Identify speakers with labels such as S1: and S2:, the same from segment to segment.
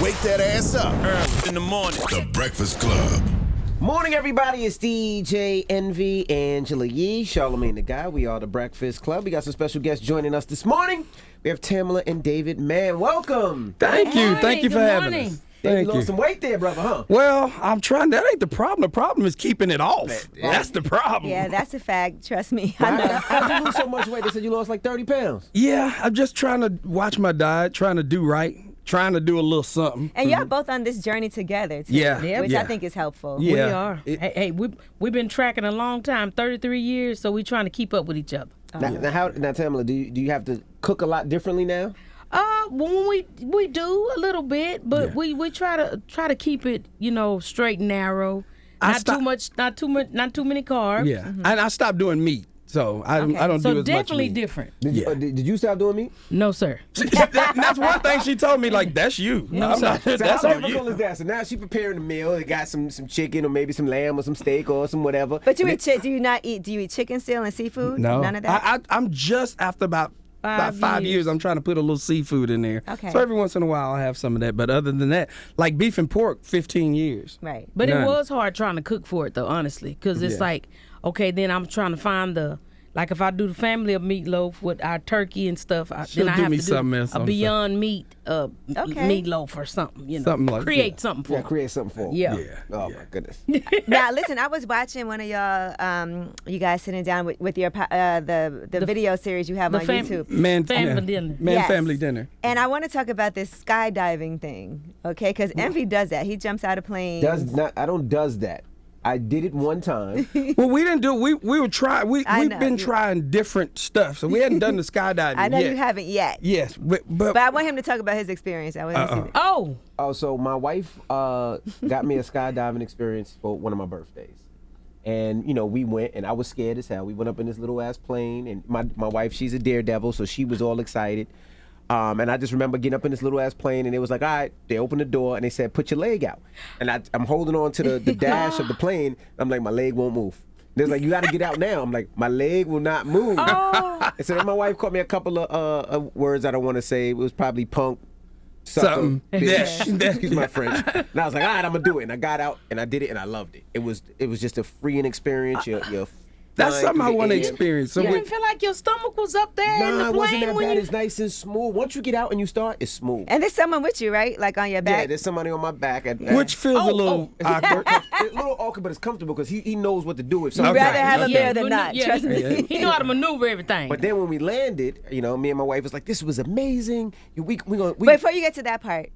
S1: Wake that ass up.
S2: Early in the morning.
S1: The Breakfast Club.
S3: Morning, everybody. It's DJ Envy, Angela Yee, Charlamagne the Guy. We are the Breakfast Club. We got some special guests joining us this morning. We have Tamela and David Mann. Welcome.
S4: Thank you. Thank you for having us.
S3: You lost some weight there, brother, huh?
S4: Well, I'm trying. That ain't the problem. The problem is keeping it off. That's the problem.
S5: Yeah, that's a fact. Trust me.
S3: How'd you lose so much weight? They said you lost like 30 pounds.
S4: Yeah, I'm just trying to watch my diet, trying to do right, trying to do a little something.
S5: And y'all both on this journey together, too,
S4: Yeah.
S5: which I think is helpful.
S4: Yeah.
S6: We are. Hey, we've been tracking a long time, 33 years, so we're trying to keep up with each other.
S3: Now, Tamela, do you have to cook a lot differently now?
S6: When we do a little bit, but we try to keep it, straight and narrow. Not too many carbs.
S4: Yeah, and I stopped doing meat, so I don't do as much meat.
S6: So definitely different.
S3: Did you stop doing meat?
S6: No, sir.
S4: That's one thing she told me. Like, that's you.
S6: No, sir.
S4: That's
S3: how
S4: on
S3: difficult
S4: you.
S3: is that? So now she's preparing a meal. They got some chicken or maybe some lamb or some steak or some whatever.
S5: But do you eat chicken still and seafood?
S4: No,
S5: None of that?
S4: I'm just after about 5 years, I'm trying to put a little seafood in there.
S5: Okay.
S4: So every once in a while, I'll have some of that. But other than that, like beef and pork, 15 years.
S5: Right.
S6: But
S4: None.
S6: it was hard trying to cook for it, though, honestly, because it's like, okay, then I'm trying to find like if I do the family of meatloaf with our turkey and stuff, then I have to do a Beyond Meat meatloaf or something,
S4: Something like
S6: create
S4: that.
S6: something for them.
S3: Create something for them.
S6: Yeah.
S3: Oh, my goodness.
S5: Now, listen, I was watching one of y'all, you guys sitting down with your the video series you have on YouTube.
S4: Man
S6: Family dinner.
S5: Yes.
S4: Family dinner.
S5: And I want to talk about this skydiving thing, okay? Because Envy does that. He jumps out of planes.
S3: I don't does that. I did it one time.
S4: Well, we didn't do it. We were trying. We've been trying different stuff, so we hadn't done the skydiving
S5: I know
S4: yet.
S5: you haven't yet.
S4: Yes,
S5: But I want him to talk about his experience. I want him to see that.
S3: Oh, so my wife got me a skydiving experience for one of my birthdays. And, we went, and I was scared as hell. We went up in this little ass plane, and my wife, she's a daredevil, so she was all excited. And I just remember getting up in this little ass plane, and it was like, all right, they opened the door, and they said, put your leg out. And I'm holding on to the dash of the plane. I'm like, my leg won't move. They're like, you got to get out now. I'm like, my leg will not move. And so then my wife caught me a couple of words I don't want to say. It was probably punk. Something. Excuse my French. And I was like, all right, I'm going to do it. And I got out, and I did it, and I loved it. It was just a freeing experience.
S4: That's something I want to experience. So
S6: you didn't feel like your stomach was up there in the plane?
S3: It wasn't that
S6: when
S3: bad.
S6: you...
S3: It's nice and smooth. Once you get out and you start, it's smooth.
S5: And there's someone with you, right? Like on your back?
S3: Yeah, there's somebody on my back.
S4: Which feels a little awkward.
S3: It's a little awkward, but it's comfortable because he knows what to do. If
S5: You'd
S3: something
S5: rather have him there than not. Trust me.
S6: He know how to maneuver everything.
S3: But then when we landed, me and my wife was like, this was amazing.
S5: Before you get to that part,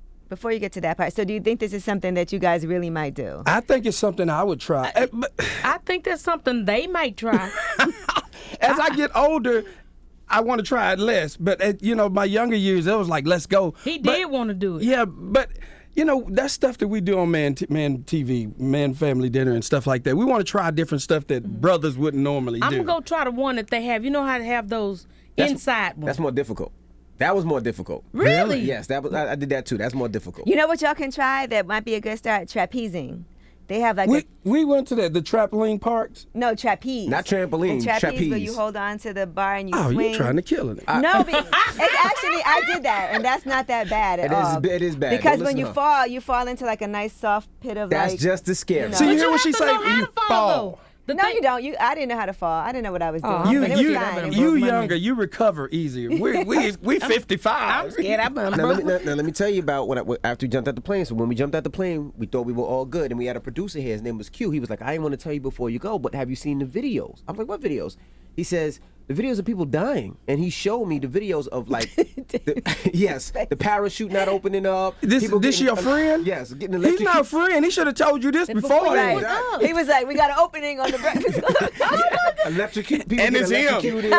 S5: so do you think this is something that you guys really might do?
S4: I think it's something I would try.
S6: I think that's something they might try.
S4: As I get older, I want to try it less. But my younger years, it was like, let's go.
S6: He did want to do it.
S4: Yeah, but that's stuff that we do on Man TV, Man Family Dinner and stuff like that. We want to try different stuff that brothers wouldn't normally do.
S6: I'm gonna go try the one that they have. You know how to have those inside ones.
S3: That's more difficult. That was more difficult.
S6: Really?
S3: Yes, I did that too. That's more difficult.
S5: You know what y'all can try that might be a good start? Trapezing. They have like
S4: we went to the trampoline parks.
S5: No, trapeze.
S3: Not trampoline.
S5: The trapeze where you hold on to the bar and you swing.
S4: Oh, you're trying to kill it.
S5: No, but it's actually I did that and that's not that bad at all.
S3: It is bad.
S5: Because when you fall into like a nice soft pit of
S3: That's just as scary.
S4: So you hear what she say? You fall.
S5: No, you don't. I didn't know how to fall. I didn't know what I was doing.
S4: You younger. You recover easier. We 55.
S6: I'm scared.
S3: Now let me tell you about after we jumped out the plane. So when we jumped out the plane, we thought we were all good, and we had a producer here. His name was Q. He was like, I didn't want to tell you before you go, but have you seen the videos? I'm like, what videos? He says, the videos of people dying. And he showed me the videos of like, the parachute not opening up.
S4: This your friend?
S3: Yes, getting electrocuted.
S4: He's not a friend. He should have told you this before.
S5: He was like, we got an opening on the Breakfast Club.
S3: Electrocute people.
S4: And it's
S3: electrocuted.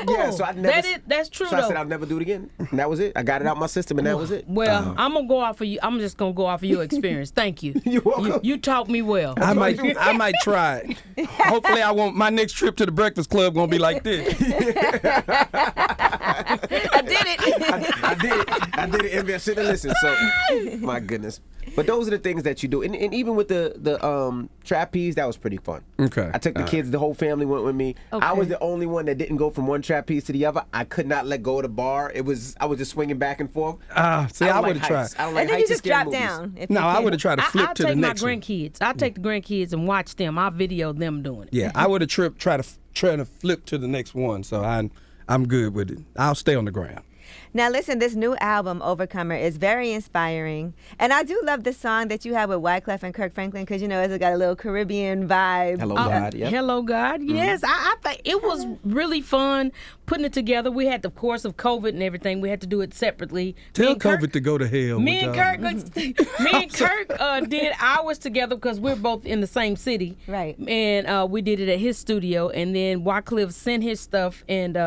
S3: Yeah, so I never.
S6: That's true.
S3: So I said I'll never do it again. And that was it. I got it out my system, and that was it.
S6: Well, I'm gonna go off of you. I'm just gonna go off of your experience. Thank you.
S3: You're welcome.
S6: You taught me well.
S4: I might try it. Hopefully, my next trip to the Breakfast Club gonna be like this.
S5: I did it.
S3: I did it. And sit and listen. So, my goodness. But those are the things that you do. And even with the trapeze, that was pretty fun.
S4: Okay.
S3: I took the kids, the whole family went with me.
S6: Okay.
S3: I was the only one that didn't go from one trapeze to the other. I could not let go of the bar. I was just swinging back and forth.
S4: See, I would have tried.
S3: I don't like
S5: And then you
S3: heights
S5: just
S3: and scary
S5: drop
S3: movies.
S5: down.
S4: No, I would have tried to flip
S6: I'll
S4: to the
S6: take my
S4: next one.
S6: grandkids. I'll take the grandkids and watch them. I'll video them doing it.
S4: Yeah, I would have try to flip to the next one. So I'm good with it. I'll stay on the ground.
S5: Now, listen, this new album, Overcomer, is very inspiring. And I do love the song that you have with Wyclef and Kirk Franklin because, it's got a little Caribbean vibe.
S3: Hello, God. Yep.
S6: Hello, God. Yes, I think it was really fun putting it together. We had, of course, of COVID and everything. We had to do it separately.
S4: Tell COVID to go to hell.
S6: Me and Kirk did ours together because we're both in the same city.
S5: Right.
S6: And we did it at his studio. And then Wyclef sent his stuff. And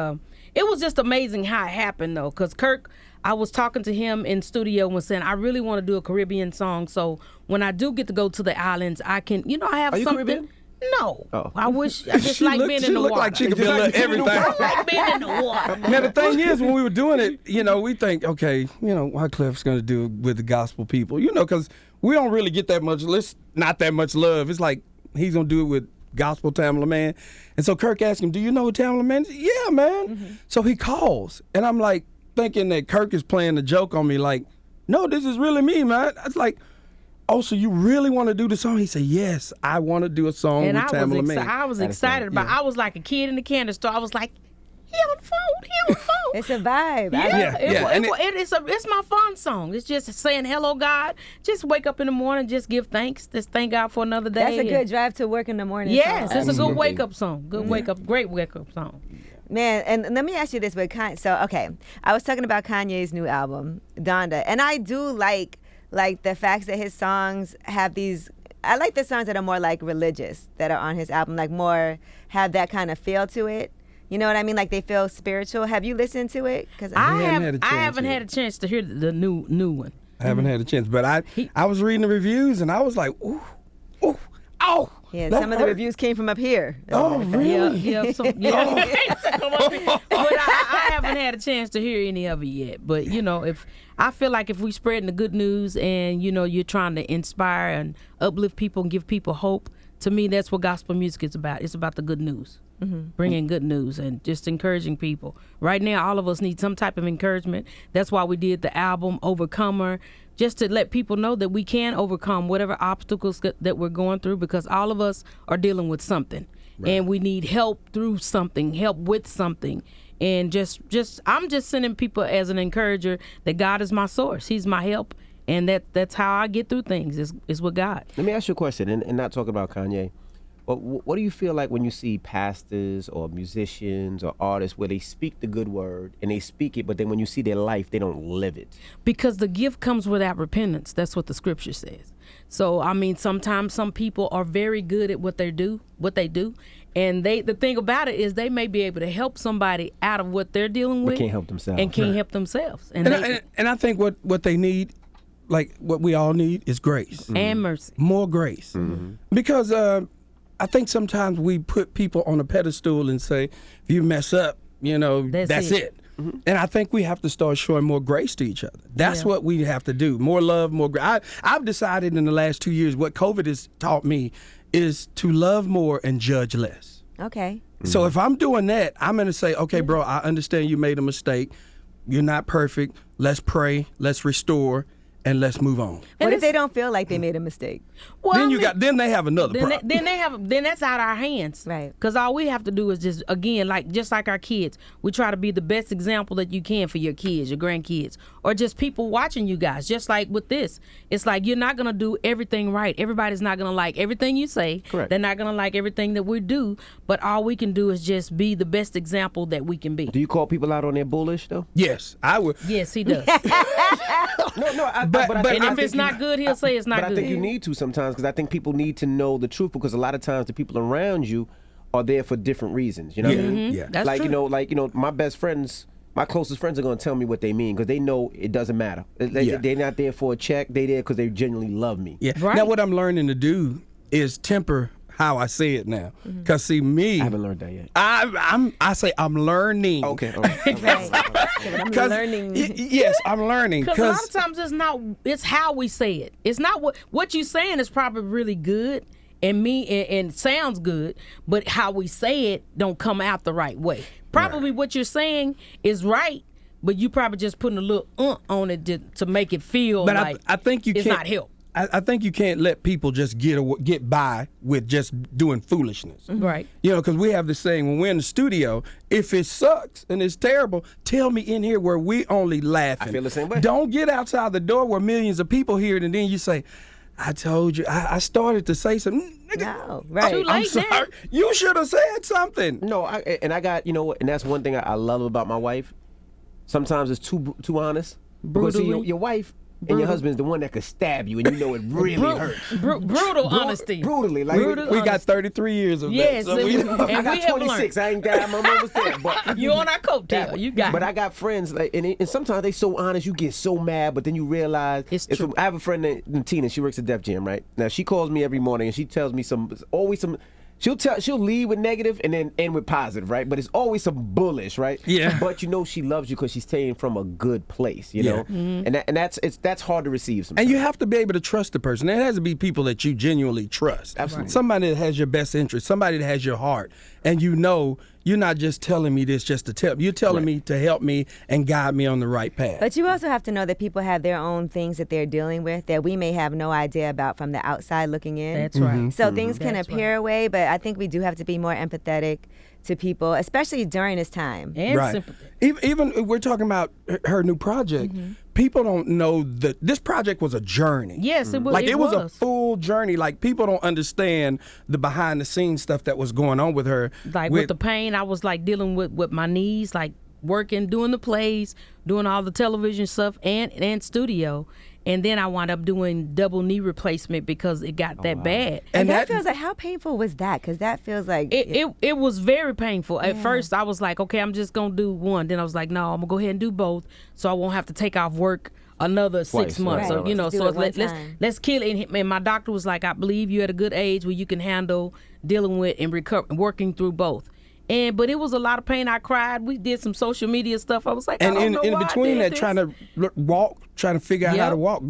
S6: it was just amazing how it happened, though, because Kirk, I was talking to him in studio and was saying, I really want to do a Caribbean song. So when I do get to go to the islands, I can, I have
S3: Are you
S6: something.
S3: Caribbean?
S6: No.
S3: Oh.
S6: I wish, I just like being in the water.
S4: Like she could be a little everything.
S6: I like being in the water.
S4: Now the thing is, when we were doing it, we think, okay, Wyclef's going to do it with the gospel people, because we don't really get that much, not that much love. It's like he's going to do it with gospel Tamela Mann. And so Kirk asked him, do you know who Tamela Mann is? Yeah, man. Mm-hmm. So he calls. And I'm like thinking that Kirk is playing the joke on me like, no, this is really me, man. I was like, oh, so you really want to do the song? He said, yes, I want to do a song with Tamela Mann.
S6: I was excited about it. I was like a kid in the candy store. I was like, he on the phone.
S5: It's a vibe.
S6: It's my fun song. It's just saying hello, God. Just wake up in the morning, just give thanks. Just thank God for another day.
S5: That's a good drive to work in the morning.
S6: Yes,
S5: song.
S6: it's a good wake up song. Great wake up song.
S5: Man, and let me ask you this, but I was talking about Kanye's new album, Donda, and I do like the facts that his songs have these. I like the songs that are more like religious that are on his album, like more have that kind of feel to it. You know what I mean? Like they feel spiritual. Have you listened to it? Because
S6: I haven't had a chance to hear the new one.
S4: I haven't had a chance, but I was reading the reviews and I was like, ooh, oh.
S5: Yeah, some of the reviews came from up here.
S4: Oh, really?
S6: Yeah. But I haven't had a chance to hear any of it yet. But if I feel like if we spreading the good news and you're trying to inspire and uplift people and give people hope, to me that's what gospel music is about. It's about the good news. Mm-hmm. Bringing good news and just encouraging people. Right now, all of us need some type of encouragement. That's why we did the album Overcomer, just to let people know that we can overcome whatever obstacles that we're going through, because all of us are dealing with something. Right. And we need help through something, help with something. And I'm just sending people as an encourager that God is my source. He's my help. And that's how I get through things, is with God.
S3: Let me ask you a question, and not talking about Kanye. But what do you feel like when you see pastors or musicians or artists where they speak the good word and they speak it, but then when you see their life, they don't live it?
S6: Because the gift comes without repentance. That's what the scripture says. So, sometimes some people are very good at what they do. And the thing about it is they may be able to help somebody out of what they're dealing with.
S3: But can't help themselves.
S6: And can't help themselves.
S4: And I think what they need, like what we all need, is grace.
S6: Mm-hmm. And mercy.
S4: More grace. Mm-hmm. Because I think sometimes we put people on a pedestal and say, if you mess up, that's it. Mm-hmm. And I think we have to start showing more grace to each other. That's what we have to do. More love, more grace. I've decided in the last 2 years, what COVID has taught me is to love more and judge less.
S5: Okay.
S4: Mm-hmm. So if I'm doing that, I'm going to say, okay, bro, I understand you made a mistake. You're not perfect. Let's pray. Let's restore. And let's move on.
S5: What if they don't feel like they made a mistake?
S6: Well,
S4: then they have another problem.
S6: Then that's out of our hands.
S5: Right.
S6: Because all we have to do is just like our kids, we try to be the best example that you can for your kids, your grandkids, or just people watching you guys. Just like with this, it's like you're not gonna do everything right. Everybody's not gonna like everything you say.
S3: Correct.
S6: They're not gonna like everything that we do. But all we can do is just be the best example that we can be.
S3: Do you call people out on their bullish though?
S4: Yes, I would.
S6: Yes, he does.
S3: No.
S6: But if it's not good, he'll say it's not good.
S3: But I think you need to sometimes, because I think people need to know the truth, because a lot of times the people around you are there for different reasons. You know what I mean?
S4: Yeah.
S6: That's true.
S3: My best friends, my closest friends are going to tell me what they mean, because they know it doesn't matter. They're not there for a check. They're there because they genuinely love me.
S4: Yeah.
S6: Right.
S4: Now what I'm learning to do is temper how I say it now. Because see, me,
S3: I haven't learned that yet.
S4: I say I'm learning.
S3: Okay. All right.
S5: I'm learning.
S4: Yes, I'm learning.
S6: Because a lot of times it's how we say it. It's not what you're saying is probably really good and sounds good, but how we say it don't come out the right way. Probably what you're saying is right, but you probably just putting a little on it to make it feel like
S4: I think you
S6: it's
S4: can't,
S6: not help.
S4: I think you can't let people just get by with just doing foolishness.
S6: Right.
S4: You know, because we have this saying when we're in the studio, if it sucks and it's terrible, tell me in here where we only laughing.
S3: I feel the same way.
S4: Don't get outside the door where millions of people hear it and then you say, I told you, I started to say something. Nigga,
S5: No, right.
S6: Too
S4: I'm
S6: late
S4: sorry.
S6: now.
S4: You should have said something.
S3: No, I got, you know what, and that's one thing I love about my wife. Sometimes it's too honest. Because see,
S6: Brutally.
S3: your wife and your husband's the one that could stab you, and you know it really hurts.
S6: Brutal honesty.
S3: Brutally, like
S6: Brutal
S4: We got
S6: honesty.
S4: 33 years of
S6: Yes,
S4: that. So we,
S6: and
S3: I got
S6: we have
S3: 26. I ain't got. I'm almost there. But
S6: You on our coattail. You got
S3: But
S6: it.
S3: I got friends, like, and sometimes they so honest, you get so mad, but then you realize
S6: It's true.
S3: I have a friend named Tina. She works at Def Jam, right? Now she calls me every morning and she tells me some. She'll lead with negative and then end with positive, right? But it's always some bullish, right?
S4: Yeah.
S3: But you know she loves you because she's staying from a good place, you know.
S6: Mm-hmm.
S3: And that's hard to receive sometimes.
S4: And you have to be able to trust the person. It has to be people that you genuinely trust.
S3: Absolutely.
S4: Somebody that has your best interest, somebody that has your heart. And you know, you're not just telling me this just to tell me. You're telling me to help me and guide me on the right path.
S5: But you also have to know that people have their own things that they're dealing with that we may have no idea about from the outside looking in.
S6: That's right.
S5: So things can
S6: That's
S5: appear away, but I think we do have to be more empathetic to people, especially during this time.
S6: And
S4: Right.
S6: sympathy.
S4: Even we're talking about her new project. People don't know that this project was a journey.
S6: Yes, it was.
S4: Like it was a full journey. Like people don't understand the behind the scenes stuff that was going on with her.
S6: Like with the pain, I was like dealing with my knees, like working, doing the plays, doing all the television stuff and studio. And then I wound up doing double knee replacement because it got that bad.
S5: And that feels like, how painful was that? Because that feels like
S6: It was very painful. At first, I was like, okay, I'm just going to do one. Then I was like, no, I'm going to go ahead and do both so I won't have to take off work another 6 months.
S5: Right.
S6: So, you know,
S5: Do
S6: so
S5: it one time.
S6: let's kill it. And my doctor was like, I believe you're at a good age where you can handle dealing with and working through both. But it was a lot of pain. I cried. We did some social media stuff. I was like,
S4: And
S6: I don't know
S4: in
S6: why I
S4: between
S6: did
S4: that,
S6: this.
S4: trying to walk, trying to figure out how
S6: Yep.
S4: to walk,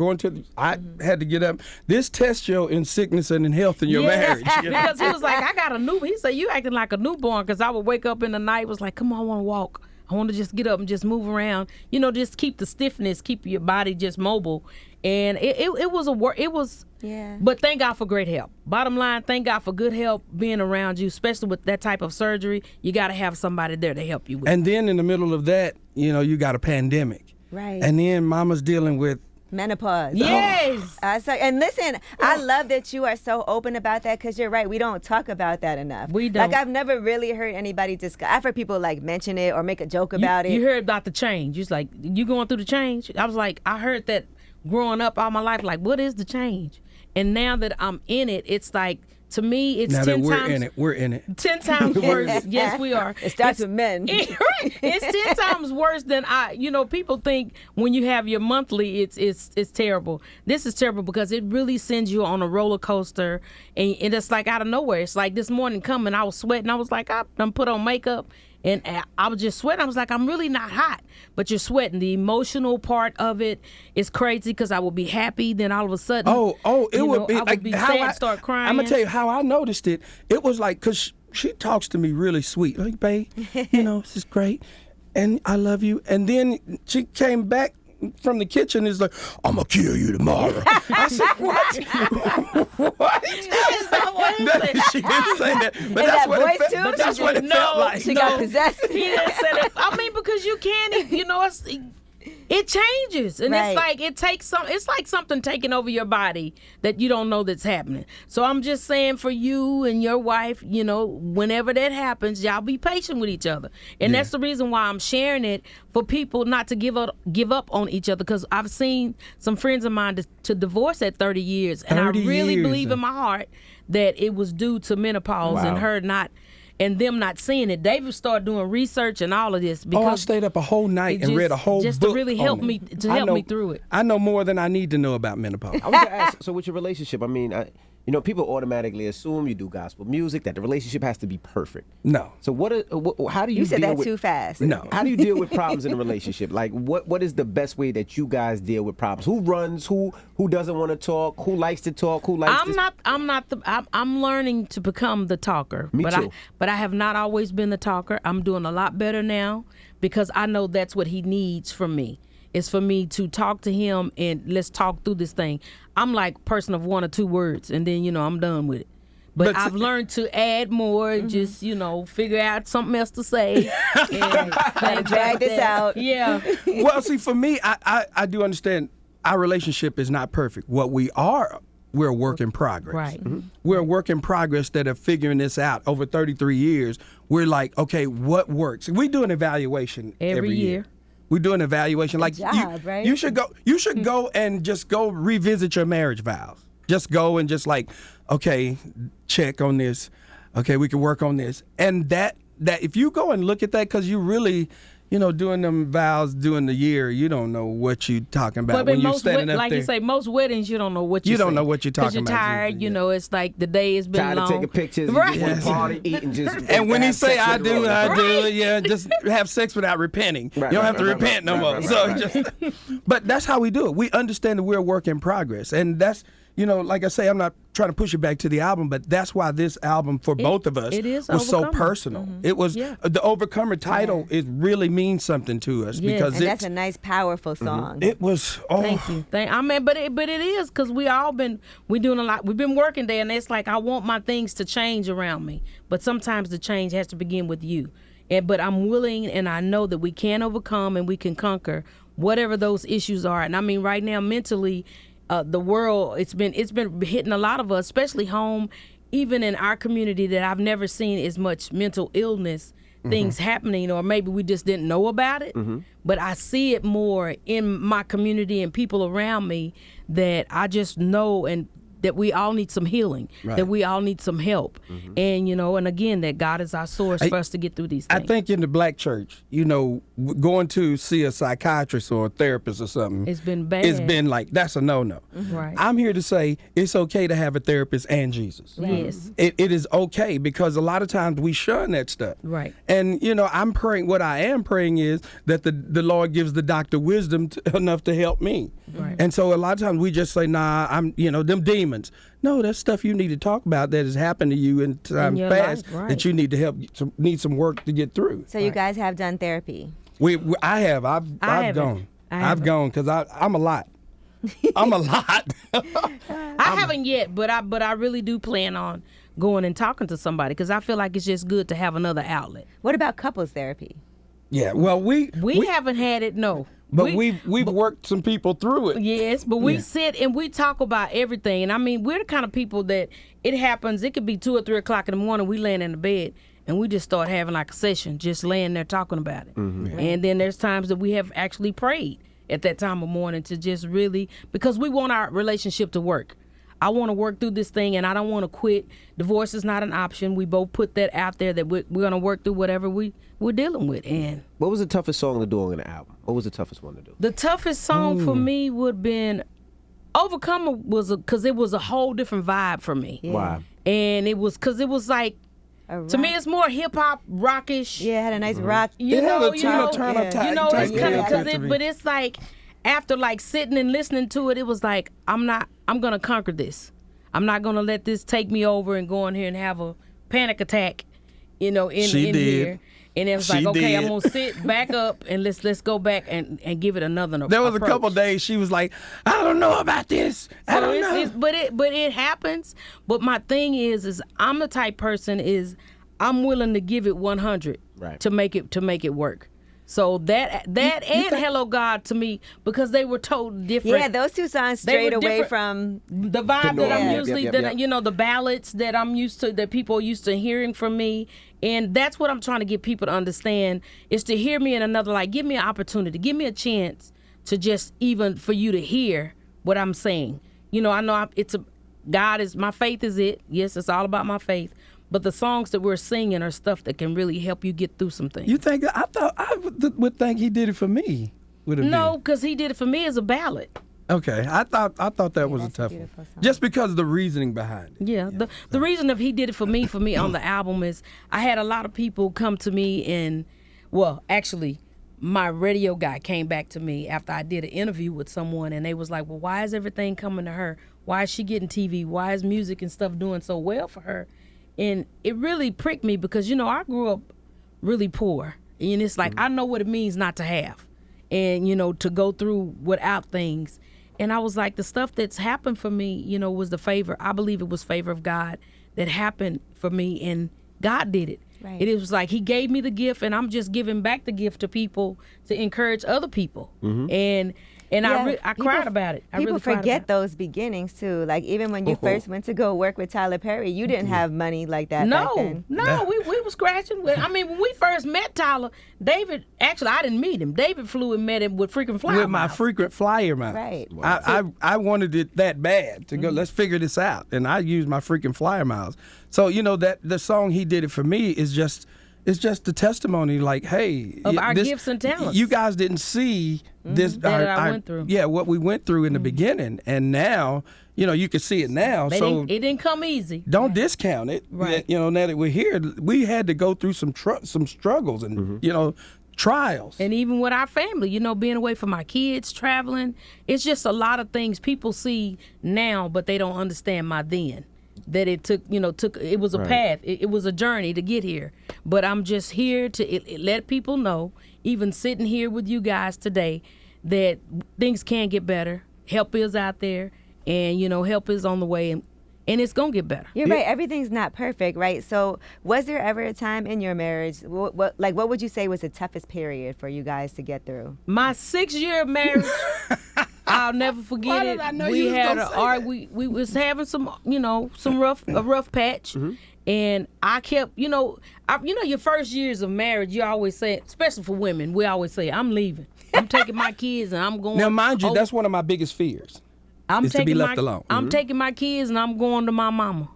S4: I had to get up. This test your in sickness and in health in your marriage. You know?
S6: Because he was like, I got a new. He said, you acting like a newborn. Because I would wake up in the night, was like, come on, I want to walk. I want to just get up and just move around. You know, just keep the stiffness, keep your body just mobile. And it was a work. It was.
S5: Yeah.
S6: But thank God for great help. Bottom line, thank God for good help being around you, especially with that type of surgery. You got to have somebody there to help you with.
S4: And then in the middle of that, you know, you got a pandemic.
S5: Right.
S4: And then mama's dealing with
S5: menopause.
S6: Yes.
S5: And listen, I love that you are so open about that because you're right. We don't talk about that enough.
S6: We don't.
S5: Like, I've never really heard anybody discuss. I've heard people like mention it or make a joke about it.
S6: You heard about the change. You're like, you going through the change? I was like, I heard that growing up all my life. Like, what is the change? And now that I'm in it, it's like, to me, it's
S4: now
S6: 10
S4: that we're
S6: times.
S4: in it. We're in it.
S6: 10 times worse. Yes, we are.
S5: It starts with men.
S6: Right. It's 10 times worse than people think when you have your monthly, it's terrible. This is terrible because it really sends you on a roller coaster and it's like out of nowhere. It's like this morning coming, I was sweating. I was like, I done put on makeup and I was just sweating. I was like, I'm really not hot, but you're sweating. The emotional part of it is crazy because I would be happy. Then all of a sudden,
S4: it would be
S6: I
S4: like
S6: would be
S4: how
S6: sad, start crying.
S4: I'm gonna tell you how I noticed it. It was like because she talks to me really sweet, like, babe, this is great, and I love you. And then she came back from the kitchen is like, I'm gonna kill you tomorrow. I said, what? What? She didn't say that, but
S5: And
S4: that's
S5: that
S4: what
S5: voice
S4: it felt.
S5: too?
S4: But that's
S5: She
S4: what it
S5: just-
S4: felt like.
S5: She got possessed.
S6: He didn't say that. I mean, because you can't, it changes. And
S5: Right.
S6: it's like, it's like something taking over your body that you don't know that's happening. So I'm just saying for you and your wife, whenever that happens, y'all be patient with each other. And that's the reason why I'm sharing it for people not to give up on each other. Because I've seen some friends of mine to divorce at 30 years. And I
S4: 30
S6: really
S4: years.
S6: believe in my heart that it was due to menopause and her not, and them not seeing it. David started doing research and all of this because
S4: I stayed up a whole night and read a whole
S6: just
S4: book
S6: to really
S4: on
S6: help
S4: it.
S6: me
S4: I know-
S6: me through it.
S4: I know more than I need to know about menopause.
S3: I was gonna ask, so with your relationship, I mean, You know, people automatically assume you do gospel music, that the relationship has to be perfect.
S4: No.
S3: So how do you
S5: You said
S3: deal
S5: that
S3: with,
S5: too fast.
S4: No.
S3: How do you deal with problems in a relationship? Like, what is the best way that you guys deal with problems? Who runs? Who doesn't want to talk? Who likes to talk? Who likes
S6: I'm learning to become the talker.
S3: Me too.
S6: But I have not always been the talker. I'm doing a lot better now because I know that's what he needs from me. Is for me to talk to him and let's talk through this thing. I'm like a person of 1 or 2 words, and then, you know, I'm done with it. But I've learned to add more and just, you know, figure out something else to say. And
S5: drag this out.
S6: Yeah.
S4: Well, see, for me, I do understand our relationship is not perfect. What we're a work in progress.
S6: Right. Mm-hmm.
S4: We're a work in progress that are figuring this out over 33 years. We're like, okay, what works? We do an evaluation every year. We do an evaluation. Like
S5: right?
S4: you should go and just go revisit your marriage vows. Just go and just like, okay, check on this. Okay, we can work on this. And that if you go and look at that, because you really, you know, doing them vows during the year, you don't know what you talking about when you're standing up
S6: like
S4: there.
S6: you say, most weddings you don't know what
S4: you don't know what you're talking about.
S6: Because you're tired. You know, it's like the day has been
S3: tired
S6: long.
S3: of taking pictures,
S6: right?
S3: Just party, eat, and just.
S4: And when he say I do,
S6: Right.
S4: yeah, just have sex without repenting.
S3: Right,
S4: you don't
S3: right,
S4: have to
S3: right,
S4: repent
S3: right,
S4: no more.
S3: right,
S4: So
S3: right,
S4: just, but that's how we do it. We understand that we're a work in progress, and that's, you know, like I say, I'm not trying to push it back to the album, but that's why this album for both of us was so personal.
S6: Mm-hmm.
S4: It was the Overcomer title. It really means something to us because
S5: and that's a nice, powerful song.
S4: it was. Oh,
S6: Thank you. I mean, but it is because we doing a lot. We've been working there, and it's like I want my things to change around me, but sometimes the change has to begin with you. But I'm willing, and I know that we can overcome and we can conquer whatever those issues are. And I mean, right now, mentally. The world, it's been hitting a lot of us, especially home, even in our community, that I've never seen as much mental illness things happening, or maybe we just didn't know about it. But I see it more in my community and people around me that I just know, and that we all need some healing, that we all need some help. And, you know, and again, that God is our source for us to get through these things.
S4: I think in the black church, you know, going to see a psychiatrist or a therapist or something.
S6: It's been bad.
S4: It's been like, that's a no-no.
S6: Right.
S4: I'm here to say it's okay to have a therapist and Jesus.
S6: Yes.
S4: It is okay, because a lot of times we shun that stuff.
S6: Right.
S4: And, you know, I'm praying, what I am praying is that the Lord gives the doctor wisdom enough to help me.
S6: Right.
S4: And so a lot of times we just say, nah, them demons. No, that's stuff you need to talk about that has happened to you in time
S6: your
S4: past
S6: life, right.
S4: that you need to need some work to get through.
S5: So you guys have done therapy.
S4: I have. I've gone. I've gone because I'm a lot. I'm a lot.
S6: I haven't yet, but I really do plan on going and talking to somebody, because I feel like it's just good to have another outlet.
S5: What about couples therapy?
S4: Yeah. Well, we
S6: haven't had it. No.
S4: But we've worked some people through it.
S6: Yes, but we sit and we talk about everything. And I mean, we're the kind of people that it happens. It could be 2 or 3 o'clock in the morning. We laying in the bed and we just start having like a session, just laying there talking about it. And then there's times that we have actually prayed at that time of morning to just really, because we want our relationship to work. I want to work through this thing, and I don't want to quit. Divorce is not an option. We both put that out there that we're going to work through whatever we're dealing with. And
S3: what was the toughest song to do on the album? What was the toughest one to do?
S6: The toughest song for me would have been Overcomer, because it was a whole different vibe for me.
S5: Yeah.
S3: Why?
S6: And it was because it was like, to me, it's more hip hop, rockish.
S5: Yeah, it had a nice rock.
S6: You know,
S4: turn up type.
S6: It's kind of but it's like after like sitting and listening to it, it was like I'm gonna conquer this. I'm not gonna let this take me over and go in here and have a panic attack. You know, in here. And it was like, okay, I'm gonna sit back up and let's go back and give it another approach.
S4: There was a couple days she was like, I don't know about this. I don't know.
S6: But it happens. But my thing is I'm the type person I'm willing to give it 100 to make it work. So that and Hello God to me, because they were totally different.
S5: Yeah, those two songs strayed away from
S6: the vibe that I'm usually, you know, the ballads that I'm used to, that people are used to hearing from me. And that's what I'm trying to get people to understand, is to hear me in another light. Give me an opportunity. Give me a chance to just even for you to hear what I'm saying. You know, I know my faith is it. Yes, it's all about my faith. But the songs that we're singing are stuff that can really help you get through some things.
S4: You think I would think he did it for me?
S6: No, because he did it for me as a ballad.
S4: Okay, I thought that was a tough one, just because of the reasoning behind it.
S6: Yeah, the reason of he did it for me on the album is I had a lot of people come to me and, well, actually, my radio guy came back to me after I did an interview with someone, and they was like, well, why is everything coming to her? Why is she getting TV? Why is music and stuff doing so well for her? And it really pricked me because, you know, I grew up really poor, and it's like I know what it means not to have, and, you know, to go through without things. And I was like, the stuff that's happened for me, you know, was the favor. I believe it was favor of God that happened for me, and God did it. Right. It was like he gave me the gift, and I'm just giving back the gift to people to encourage other people. And I cried about it.
S5: People forget those beginnings too. Like even when you first went to go work with Tyler Perry, you didn't have money like that back then.
S6: No, we was scratching. I mean, when we first met Tyler, David, actually I didn't meet him. David flew and met him with frequent flyer
S4: With my frequent flyer miles.
S5: Right.
S4: I wanted it that bad to go, let's figure this out. And I used my frequent flyer miles. So, you know, that the song He Did It For Me is just, it's just the testimony, like, hey,
S6: of our gifts and talents.
S4: You guys didn't see this.
S6: I went through.
S4: Yeah, what we went through in the beginning, and now, you know, you can see it now.
S6: It didn't come easy.
S4: Don't discount it.
S6: Right.
S4: You know, now that we're here, we had to go through some struggles and you know, trials.
S6: And even with our family, you know, being away from my kids, traveling, it's just a lot of things people see now, but they don't understand my then. That it took, it was a path. It was a journey to get here. But I'm just here to let people know, even sitting here with you guys today, that things can get better. Help is out there, and, you know, help is on the way, and it's going to get better.
S5: You're right. Everything's not perfect, right? So was there ever a time in your marriage, what would you say was the toughest period for you guys to get through?
S6: My 6-year marriage, I'll never forget it. We had we was having some rough patch, and I kept, your first years of marriage, you always say, especially for women, we always say, I'm leaving. I'm taking my kids and I'm going.
S4: Now, mind you, that's one of my biggest fears. Is to be left alone.
S6: I'm taking my kids and I'm going to my mama.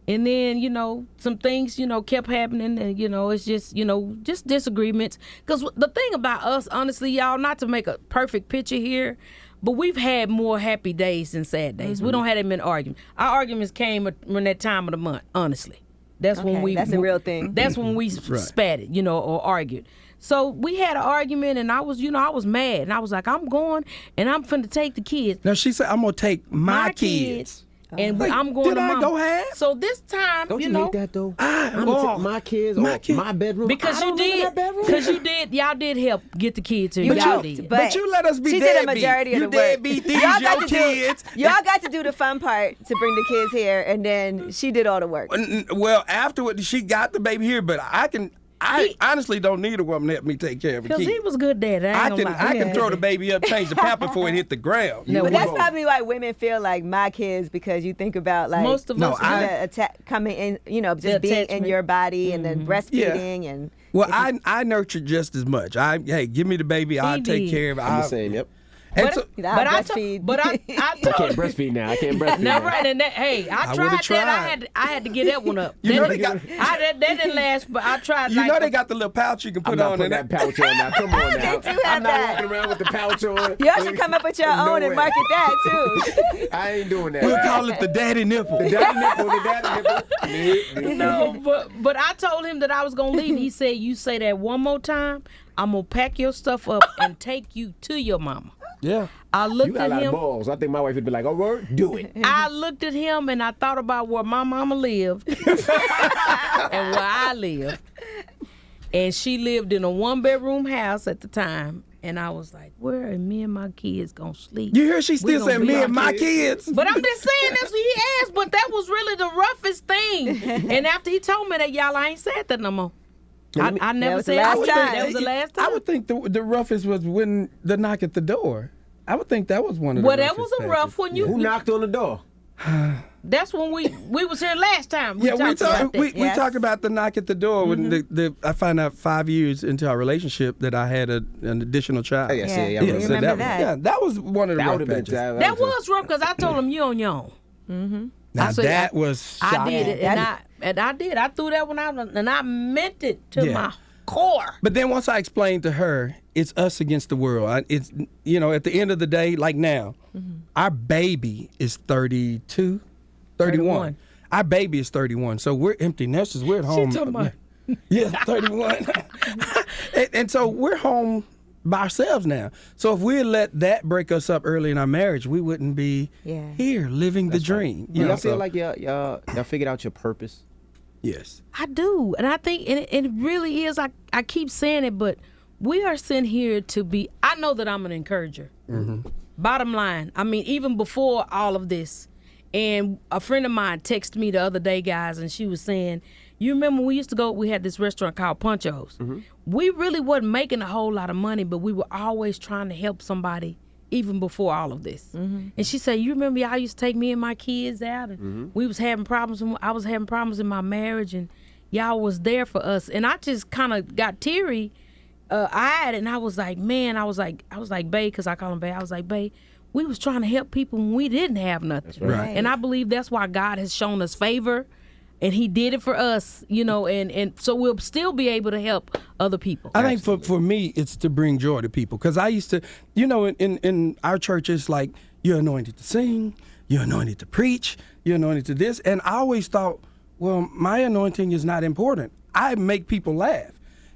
S6: And then, some things, kept happening, and, it's just disagreements. Because the thing about us, honestly, y'all, not to make a perfect picture here, but we've had more happy days than sad days. We don't have that many arguments. Our arguments came when that time of the month, honestly. That's
S5: a real thing.
S6: That's when we spatted, or argued. So we had an argument, and I was mad, and I was like, I'm going, and I'm finna take the kids.
S4: Now she said, I'm gonna take my kids.
S6: And I'm going
S4: did
S6: to
S4: I go half?
S6: So this time,
S3: Don't you hate that though? I'm gonna take my kids my bedroom.
S6: Because
S3: y'all
S6: did help get the kids here.
S4: But you let us be
S5: she
S4: deadbeat.
S5: Did a majority of the work.
S4: Deadbeat these your kids.
S5: Y'all got to do the fun part to bring the kids here, and then she did all the work.
S4: Well, afterward, she got the baby here, but I honestly don't need a woman to help me take care of a kid.
S6: Because he was good daddy. I
S4: can throw the baby up, change the pamper before it hit the ground.
S5: No, but that's probably why women feel like my kids, because you think about like
S6: most of us
S5: coming in, just being in your body and then breastfeeding and.
S4: Well, I nurtured just as much. Hey, give me the baby. I'll take care of it.
S3: I'm the same. Yep.
S6: But I can't
S3: breastfeed now. I can't breastfeed.
S6: No, right, and I tried that. I had to get that one up. That didn't last, but I tried.
S4: They got the little pouch you can put on.
S3: That pouch on now. Come on now.
S5: They do have
S3: I'm not walking around with the pouch on.
S5: Y'all should come up with your own and market that too.
S3: I ain't doing that.
S4: We'll call it the daddy nipple.
S3: The daddy nipple.
S6: No, but I told him that I was gonna leave. He said, "You say that one more time, I'm gonna pack your stuff up and take you to your mama."
S4: Yeah.
S6: I looked
S3: you got
S6: at
S3: a lot
S6: him.
S3: Of balls. I think my wife would be like, "Oh, word, do it."
S6: I looked at him and I thought about where my mama lived and where I lived. And she lived in a 1-bedroom house at the time. And I was like, where are me and my kids gonna sleep?
S4: You hear she still saying me and my kids?
S6: But I'm just saying that's what he asked, but that was really the roughest thing. And after he told me that, y'all, I ain't said that no more. I never said that. That was the last time.
S4: I would think the roughest was when the knock at the door. I would think that was one of the roughest.
S6: Well, that was a rough one.
S3: Who knocked on the door?
S6: That's when we was here last time.
S4: We talked about the knock at the door when I found out 5 years into our relationship that I had an additional child.
S3: I remember
S5: that.
S4: Yeah, that was one of the rough patches.
S6: That was rough because I told him you on your own. Mm-hmm.
S4: Now that was shocking.
S6: I did it, and I did. I threw that one out, and I meant it to my core.
S4: But then once I explained to her, it's us against the world. It's, you know, at the end of the day, like now, our baby is 32, 31. Our baby is 31, so we're empty nesters. We're at home.
S6: She talking about...
S4: Yeah, 31. and so we're home by ourselves now. So if we had let that break us up early in our marriage, we wouldn't be here living the dream.
S3: You know, feel like y'all figured out your purpose?
S4: Yes.
S6: I do. And I think it really is. I keep saying it, but we are sent here to be, I know that I'm an encourager. Bottom line, I mean, even before all of this, and a friend of mine texted me the other day, guys, and she was saying, you remember we used to go, we had this restaurant called Poncho's. We really wasn't making a whole lot of money, but we were always trying to help somebody even before all of this. And she said, you remember y'all used to take me and my kids out, and we was having problems, and I was having problems in my marriage, and y'all was there for us. And I just kind of got teary eyed, and I was like, man, I was like, babe, because I call him babe. I was like, babe, we was trying to help people when we didn't have nothing.
S3: That's right.
S6: And I believe that's why God has shown us favor, and he did it for us, you know, and so we'll still be able to help other people.
S4: I think for me, it's to bring joy to people. Because I used to, you know, in our church, it's like, you're anointed to sing, you're anointed to preach, you're anointed to this. And I always thought, well, my anointing is not important. I make people laugh.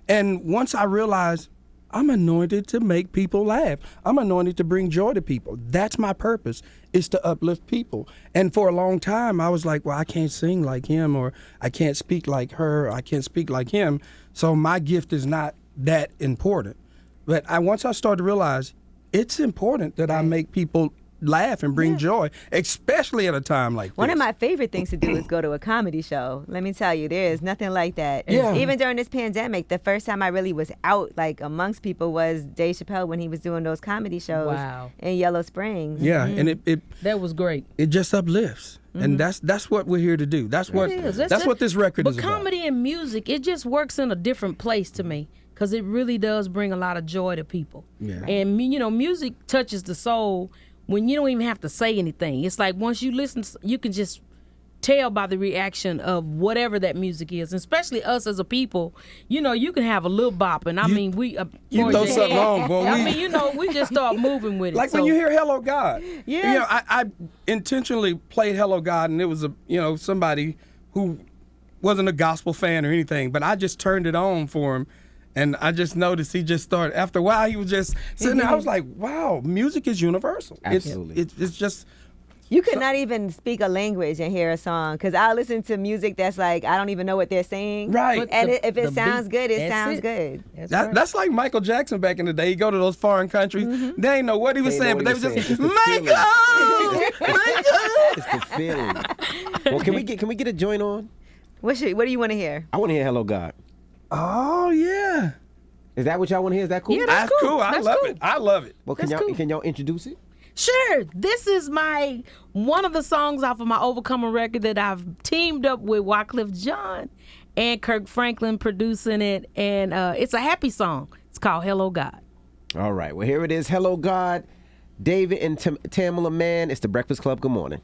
S4: And once I realized I'm anointed to make people laugh, I'm anointed to bring joy to people. That's my purpose, is to uplift people. And for a long time, I was like, well, I can't sing like him, or I can't speak like her, or I can't speak like him. So my gift is not that important. But once I started to realize it's important that I make people laugh and bring joy, especially at a time like this.
S5: One of my favorite things to do is go to a comedy show. Let me tell you, there is nothing like that.
S4: Yeah.
S5: Even during this pandemic, the first time I really was out like amongst people was Dave Chappelle when he was doing those comedy shows in Yellow Springs.
S4: Yeah, and it
S6: That was great.
S4: It just uplifts. And that's what we're here to do. That's what what this record is
S6: about.
S4: about.
S6: But comedy and music, it just works in a different place to me, because it really does bring a lot of joy to people.
S4: Yeah.
S6: And you know, music touches the soul when you don't even have to say anything. It's like once you listen, you can just tell by the reaction of whatever that music is, and especially us as a people. You know, you can have a little bop, and I mean, we
S4: you throw something on, boy.
S6: I mean, you know, we just start moving with it.
S4: Like when you hear "Hello God,"
S5: Yes.
S4: you know, I intentionally played "Hello God," and it was somebody who wasn't a gospel fan or anything, but I just turned it on for him. And I just noticed he just started, after a while, he was just sitting there. I was like, wow, music is universal.
S3: Absolutely.
S4: It's just...
S5: You could not even speak a language and hear a song, because I listen to music that's like, I don't even know what they're saying.
S4: Right.
S5: And if it sounds good, it sounds good.
S4: That's like Michael Jackson back in the day. He'd go to those foreign countries. They didn't know what he was saying, but they was just, Michael!
S3: It's the feeling. Well, can we get a joint on?
S5: What do you want to hear?
S3: I want to hear "Hello God."
S4: Oh, yeah.
S3: Is that what y'all want to hear? Is that cool?
S6: Yeah,
S4: That's cool. I love it. I love it.
S3: Well, can y'all introduce it?
S6: Sure. This is one of the songs off of my Overcomer record that I've teamed up with Wycliffe Jean and Kirk Franklin producing it, and it's a happy song. It's called "Hello God."
S3: All right. Well, here it is. "Hello God." David and Tamela Mann. It's the Breakfast Club. Good morning.